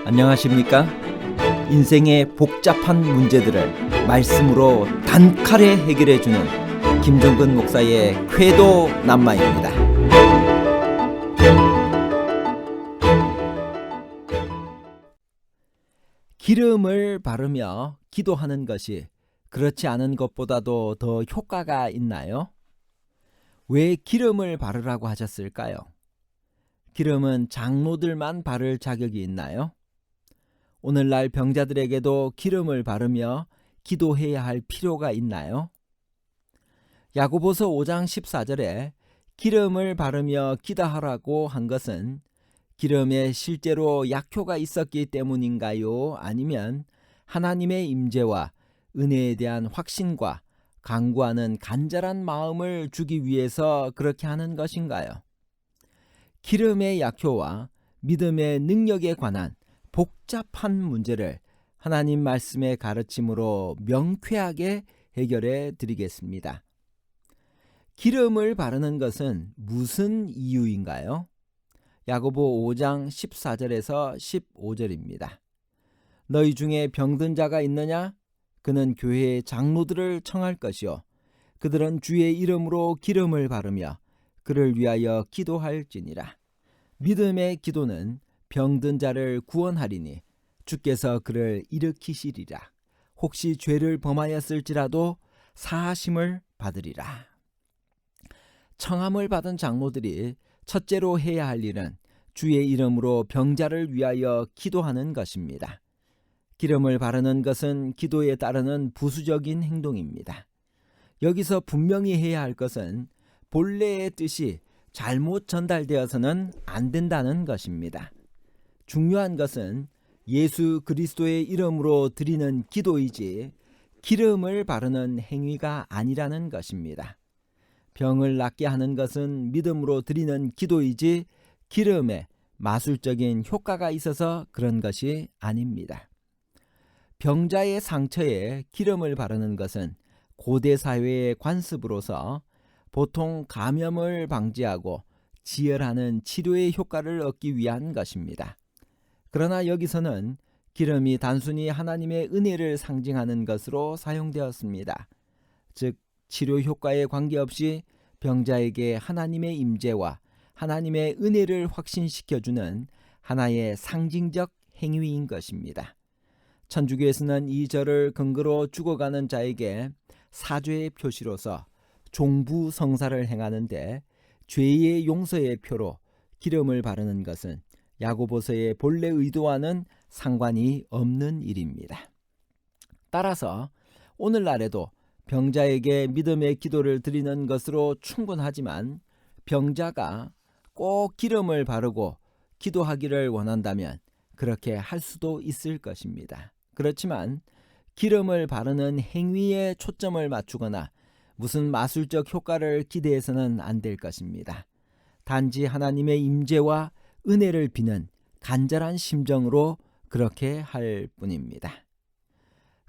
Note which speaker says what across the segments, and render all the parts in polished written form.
Speaker 1: 안녕하십니까? 인생의 복잡한 문제들을 말씀으로 단칼에 해결해주는 김종근 목사의 쾌도 남마입니다. 기름을 바르며 기도하는 것이 그렇지 않은 것보다도 더 효과가 있나요? 왜 기름을 바르라고 하셨을까요? 기름은 장로들만 바를 자격이 있나요? 오늘날 병자들에게도 기름을 바르며 기도해야 할 필요가 있나요? 야고보서 5장 14절에 기름을 바르며 기도하라고 한 것은 기름에 실제로 약효가 있었기 때문인가요? 아니면 하나님의 임재와 은혜에 대한 확신과 간구하는 간절한 마음을 주기 위해서 그렇게 하는 것인가요? 기름의 약효와 믿음의 능력에 관한 복잡한 문제를 하나님 말씀의 가르침으로 명쾌하게 해결해 드리겠습니다. 기름을 바르는 것은 무슨 이유인가요? 야고보 5장 14절에서 15절입니다. 너희 중에 병든 자가 있느냐? 그는 교회의 장로들을 청할 것이요 그들은 주의 이름으로 기름을 바르며 그를 위하여 기도할지니라. 믿음의 기도는 병든 자를 구원하리니 주께서 그를 일으키시리라. 혹시 죄를 범하였을지라도 사하심을 받으리라. 청함을 받은 장로들이 첫째로 해야 할 일은 주의 이름으로 병자를 위하여 기도하는 것입니다. 기름을 바르는 것은 기도에 따르는 부수적인 행동입니다. 여기서 분명히 해야 할 것은 본래의 뜻이 잘못 전달되어서는 안 된다는 것입니다. 중요한 것은 예수 그리스도의 이름으로 드리는 기도이지 기름을 바르는 행위가 아니라는 것입니다. 병을 낫게 하는 것은 믿음으로 드리는 기도이지 기름에 마술적인 효과가 있어서 그런 것이 아닙니다. 병자의 상처에 기름을 바르는 것은 고대 사회의 관습으로서 보통 감염을 방지하고 지혈하는 치료의 효과를 얻기 위한 것입니다. 그러나 여기서는 기름이 단순히 하나님의 은혜를 상징하는 것으로 사용되었습니다. 즉 치료 효과에 관계없이 병자에게 하나님의 임재와 하나님의 은혜를 확신시켜주는 하나의 상징적 행위인 것입니다. 천주교에서는 이 절을 근거로 죽어가는 자에게 사죄의 표시로서 종부 성사를 행하는데 죄의 용서의 표로 기름을 바르는 것은 야고보서의 본래 의도와는 상관이 없는 일입니다. 따라서 오늘날에도 병자에게 믿음의 기도를 드리는 것으로 충분하지만 병자가 꼭 기름을 바르고 기도하기를 원한다면 그렇게 할 수도 있을 것입니다. 그렇지만 기름을 바르는 행위에 초점을 맞추거나 무슨 마술적 효과를 기대해서는 안 될 것입니다. 단지 하나님의 임재와 은혜를 비는 간절한 심정으로 그렇게 할 뿐입니다.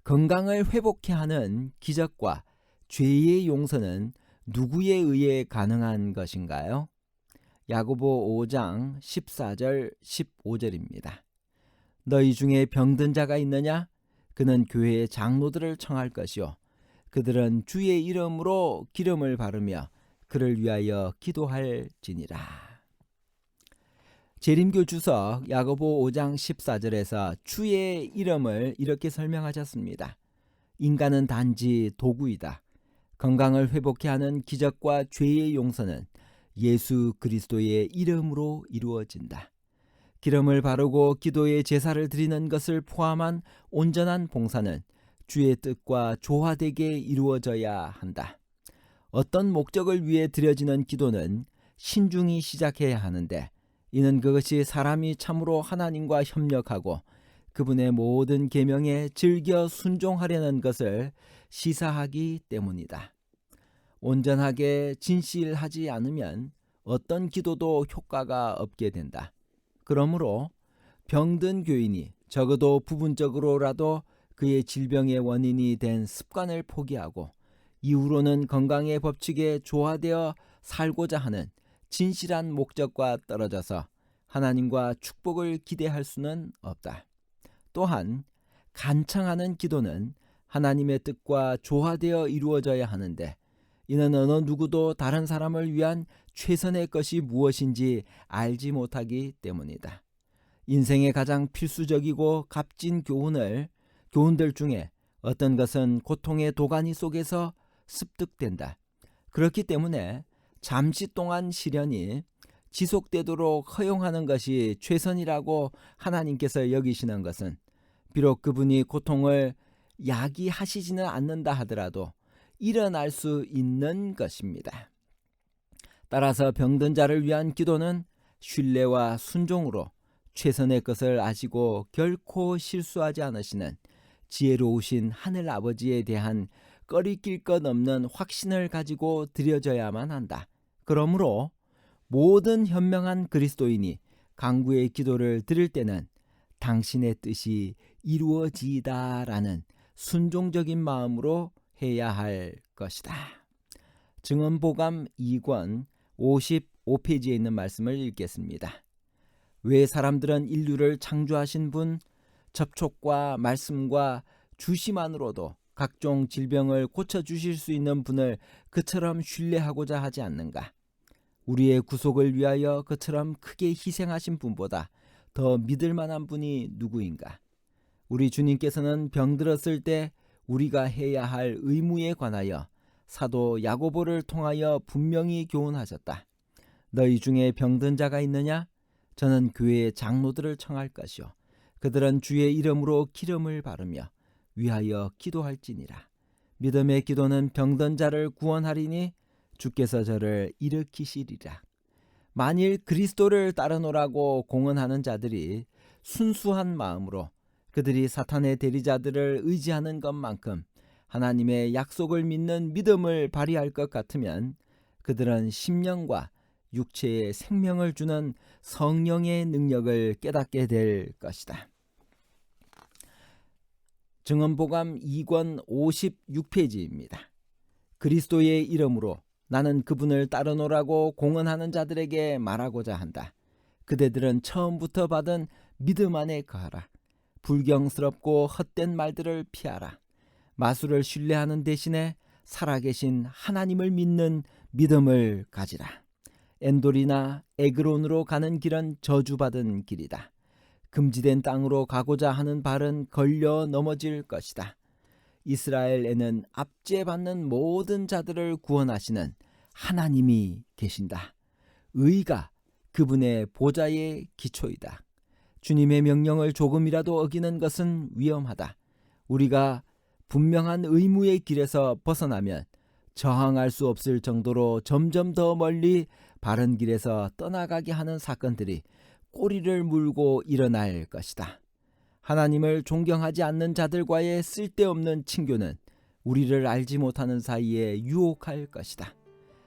Speaker 1: 건강을 회복케 하는 기적과 죄의 용서는 누구에 의해 가능한 것인가요? 야고보 5장 14절 15절입니다. 너희 중에 병든 자가 있느냐? 그는 교회의 장로들을 청할 것이요 그들은 주의 이름으로 기름을 바르며 그를 위하여 기도할지니라. 재림교 주석 야고보 5장 14절에서 주의 이름을 이렇게 설명하셨습니다. 인간은 단지 도구이다. 건강을 회복케 하는 기적과 죄의 용서는 예수 그리스도의 이름으로 이루어진다. 기름을 바르고 기도의 제사를 드리는 것을 포함한 온전한 봉사는 주의 뜻과 조화되게 이루어져야 한다. 어떤 목적을 위해 드려지는 기도는 신중히 시작해야 하는데 이는 그것이 사람이 참으로 하나님과 협력하고 그분의 모든 계명에 즐겨 순종하려는 것을 시사하기 때문이다. 온전하게 진실하지 않으면 어떤 기도도 효과가 없게 된다. 그러므로 병든 교인이 적어도 부분적으로라도 그의 질병의 원인이 된 습관을 포기하고 이후로는 건강의 법칙에 조화되어 살고자 하는 진실한 목적과 떨어져서 하나님과 축복을 기대할 수는 없다. 또한 간청하는 기도는 하나님의 뜻과 조화되어 이루어져야 하는데 이는 어느 누구도 다른 사람을 위한 최선의 것이 무엇인지 알지 못하기 때문이다. 인생의 가장 필수적이고 값진 교훈들 중에 어떤 것은 고통의 도가니 속에서 습득된다. 그렇기 때문에 잠시 동안 시련이 지속되도록 허용하는 것이 최선이라고 하나님께서 여기시는 것은 비록 그분이 고통을 야기하시지는 않는다 하더라도 일어날 수 있는 것입니다. 따라서 병든 자를 위한 기도는 신뢰와 순종으로 최선의 것을 아시고 결코 실수하지 않으시는 지혜로우신 하늘 아버지에 대한 꺼리낄 것 없는 확신을 가지고 드려져야만 한다. 그러므로 모든 현명한 그리스도인이 간구의 기도를 드릴 때는 당신의 뜻이 이루어지이다라는 순종적인 마음으로 해야 할 것이다. 증언보감 2권 55페이지에 있는 말씀을 읽겠습니다. 왜 사람들은 인류를 창조하신 분, 접촉과 말씀과 주시만으로도 각종 질병을 고쳐주실 수 있는 분을 그처럼 신뢰하고자 하지 않는가? 우리의 구속을 위하여 그처럼 크게 희생하신 분보다 더 믿을 만한 분이 누구인가? 우리 주님께서는 병들었을 때 우리가 해야 할 의무에 관하여 사도 야고보를 통하여 분명히 교훈하셨다. 너희 중에 병든 자가 있느냐? 저는 교회의 장로들을 청할 것이요 그들은 주의 이름으로 기름을 바르며 위하여 기도할지니라. 믿음의 기도는 병든 자를 구원하리니 주께서 저를 일으키시리라. 만일 그리스도를 따르노라고 공언하는 자들이 순수한 마음으로 그들이 사탄의 대리자들을 의지하는 것만큼 하나님의 약속을 믿는 믿음을 발휘할 것 같으면 그들은 심령과 육체에 생명을 주는 성령의 능력을 깨닫게 될 것이다. 증언보감 2권 56페이지입니다. 그리스도의 이름으로 나는 그분을 따르노라고 공언하는 자들에게 말하고자 한다. 그대들은 처음부터 받은 믿음 안에 거하라. 불경스럽고 헛된 말들을 피하라. 마술을 신뢰하는 대신에 살아계신 하나님을 믿는 믿음을 가지라. 엔돌이나 에그론으로 가는 길은 저주받은 길이다. 금지된 땅으로 가고자 하는 발은 걸려 넘어질 것이다. 이스라엘에는 압제받는 모든 자들을 구원하시는 하나님이 계신다. 의가 그분의 보좌의 기초이다. 주님의 명령을 조금이라도 어기는 것은 위험하다. 우리가 분명한 의무의 길에서 벗어나면 저항할 수 없을 정도로 점점 더 멀리 바른 길에서 떠나가게 하는 사건들이 꼬리를 물고 일어날 것이다. 하나님을 존경하지 않는 자들과의 쓸데없는 친교는 우리를 알지 못하는 사이에 유혹할 것이다.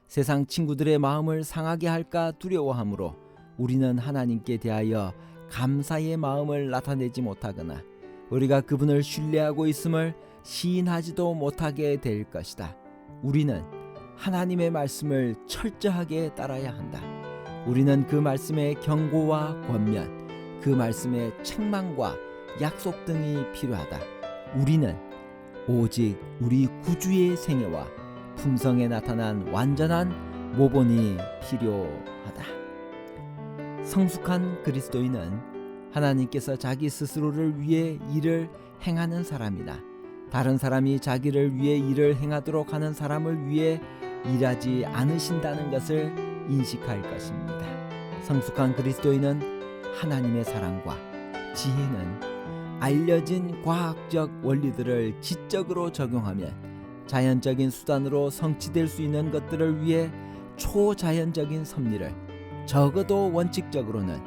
Speaker 1: 세상 친구들의 마음을 상하게 할까 두려워하므로 우리는 하나님께 대하여 감사의 마음을 나타내지 못하거나 우리가 그분을 신뢰하고 있음을 시인하지도 못하게 될 것이다. 우리는 하나님의 말씀을 철저하게 따라야 한다. 우리는 그 말씀의 경고와 권면, 그 말씀의 책망과 약속 등이 필요하다. 우리는 오직 우리 구주의 생애와 품성에 나타난 완전한 모본이 필요하다. 성숙한 그리스도인은 하나님께서 자기 스스로를 위해 일을 행하는 사람이나 다른 사람이 자기를 위해 일을 행하도록 하는 사람을 위해 일하지 않으신다는 것을 인식할 것입니다. 성숙한 그리스도인은 하나님의 사랑과 지혜는 알려진 과학적 원리들을 지적으로 적용하면 자연적인 수단으로 성취될 수 있는 것들을 위해 초자연적인 섭리를 적어도 원칙적으로는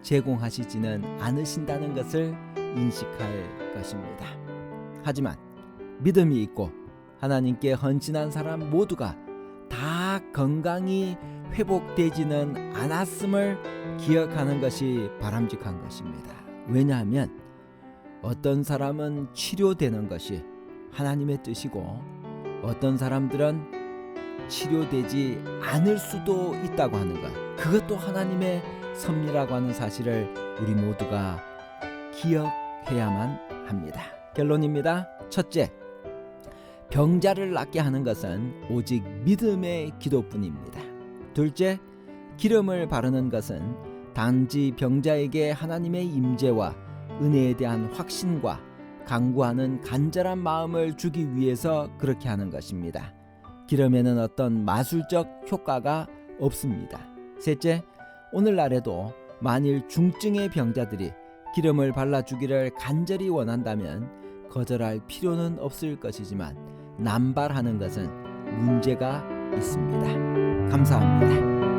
Speaker 1: 제공하시지는 않으신다는 것을 인식할 것입니다. 하지만 믿음이 있고 하나님께 헌신한 사람 모두가 다 건강히 회복되지는 않았음을 기억하는 것이 바람직한 것입니다. 왜냐하면 어떤 사람은 치료되는 것이 하나님의 뜻이고 어떤 사람들은 치료되지 않을 수도 있다고 하는 것, 그것도 하나님의 섭리라고 하는 사실을 우리 모두가 기억해야만 합니다. 결론입니다. 첫째, 병자를 낫게 하는 것은 오직 믿음의 기도뿐입니다. 둘째, 기름을 바르는 것은 단지 병자에게 하나님의 임재와 은혜에 대한 확신과 간구하는 간절한 마음을 주기 위해서 그렇게 하는 것입니다. 기름에는 어떤 마술적 효과가 없습니다. 셋째, 오늘날에도 만일 중증의 병자들이 기름을 발라주기를 간절히 원한다면 거절할 필요는 없을 것이지만 남발하는 것은 문제가 있습니다. 감사합니다.